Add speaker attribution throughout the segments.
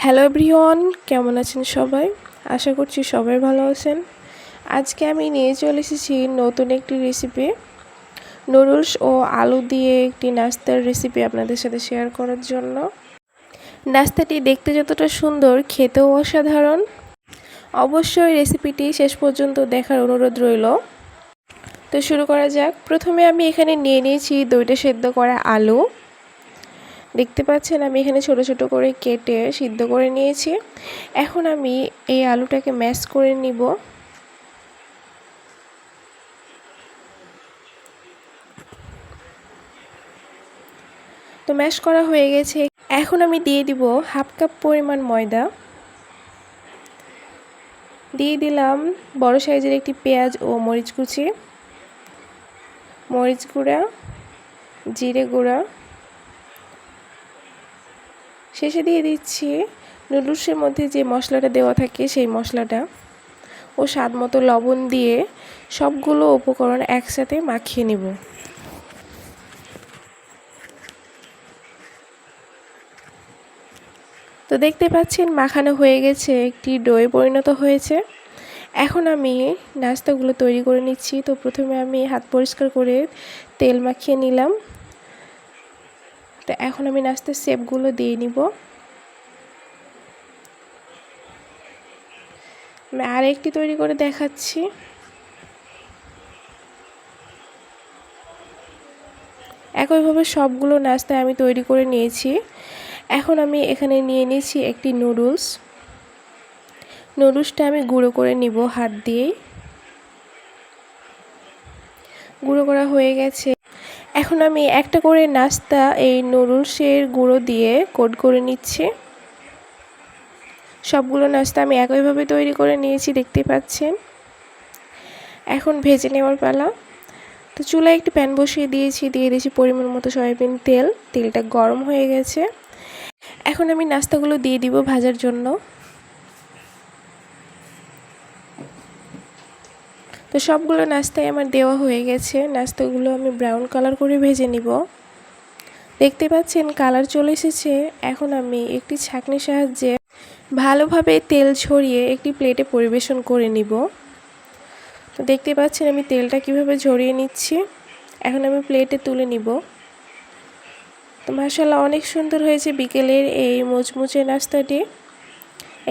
Speaker 1: Hello everyone, কেমন আছেন সবাই? আশা করছি সবাই ভালো আছেন। আজকে আমি নিয়ে চলে এসেছি নতুন একটি রেসিপি, নুডলস ও আলু দিয়ে একটি নাস্তার রেসিপি আপনাদের সাথে শেয়ার করার জন্য। নাস্তাটি দেখতে যতটা সুন্দর, খেতেও অসাধারণ। অবশ্যই রেসিপিটি শেষ পর্যন্ত দেখার অনুরোধ রইল। তো শুরু করা যাক। প্রথমে আমি এখানে নিয়ে নিয়েছি 2টা সেদ্ধ করা আলু। দেখতে পাচ্ছেন আমি এখানে ছোট ছোট করে কেটে সিদ্ধ করে নিয়েছি। এখন আমি এই আলুটাকে ম্যাশ করে নিব। তো ম্যাশ করা হয়ে গেছে। এখন আমি দিয়ে দিব হাফ কাপ পরিমাণ ময়দা, দিয়ে দিলাম বড় সাইজের একটি পেঁয়াজ ও মরিচ কুচি, মরিচ গুঁড়া, জিরে গুঁড়া, শেষে দিয়ে দিচ্ছি নুডলসের মধ্যে যে মশলাটা দেওয়া থাকে সেই মশলাটা ও স্বাদ মতো লবণ দিয়ে সবগুলো উপকরণ একসাথে মাখিয়ে নেব। তো দেখতে পাচ্ছেন মাখানো হয়ে গেছে, একটি ডোয়ে পরিণত হয়েছে। এখন আমি নাস্তাগুলো তৈরি করে নিচ্ছি। তো প্রথমে আমি হাত পরিষ্কার করে তেল মাখিয়ে নিলাম। তো এখন আমি নাস্তার শেপগুলো দিয়ে নিব। আমি আরেকটি তৈরি করে দেখাচ্ছি। একইভাবে সবগুলো নাস্তা আমি তৈরি করে নিয়েছি। এখন আমি এখানে নিয়ে নিয়েছি একটি নুডলসটা আমি গুঁড়ো করে নিব হাত দিয়েই। গুঁড়ো করা হয়ে গেছে। এখন আমি একটা করে নাস্তা এই নুডলসের গুঁড়ো দিয়ে কোট করে নিচ্ছি। সবগুলো নাস্তা আমি একইভাবে তৈরি করে নিয়েছি, দেখতে পাচ্ছেন। এখন ভেজে নেওয়ার পালা। তো চুলায় একটি প্যান বসিয়ে দিয়েছি পরিমাণ মতো সয়াবিন তেল। তেলটা গরম হয়ে গেছে। এখন আমি নাস্তাগুলো দিয়ে দিব ভাজার জন্য। তো সবগুলো নাস্তায় আমার দেওয়া হয়ে গেছে। নাস্তাগুলো আমি ব্রাউন কালার করে ভেজে নিব। দেখতে পাচ্ছেন কালার চলে এসেছে। এখন আমি একটি ছাঁকনির সাহায্যে ভালোভাবে তেল ছড়িয়ে একটি প্লেটে পরিবেশন করে নিব। তো দেখতে পাচ্ছেন আমি তেলটা কিভাবে ঝরিয়ে নিচ্ছি। এখন আমি প্লেটে তুলে নিব। তো মাশাআল্লাহ, অনেক সুন্দর হয়েছে বিকেলের এই মুচমুচে নাস্তাটি।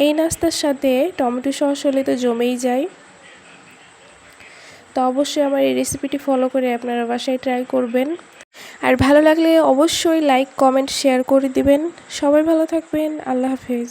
Speaker 1: এই নাস্তার সাথে টমেটো সস হলে তো জমেই যায়। তো অবশ্যই আমার এই রেসিপিটি ফলো করে আপনারা বাসায় ট্রাই করবেন। আর ভালো লাগলে অবশ্যই লাইক, কমেন্ট, শেয়ার করে দিবেন। সবাই ভালো থাকবেন। আল্লাহ হাফেজ।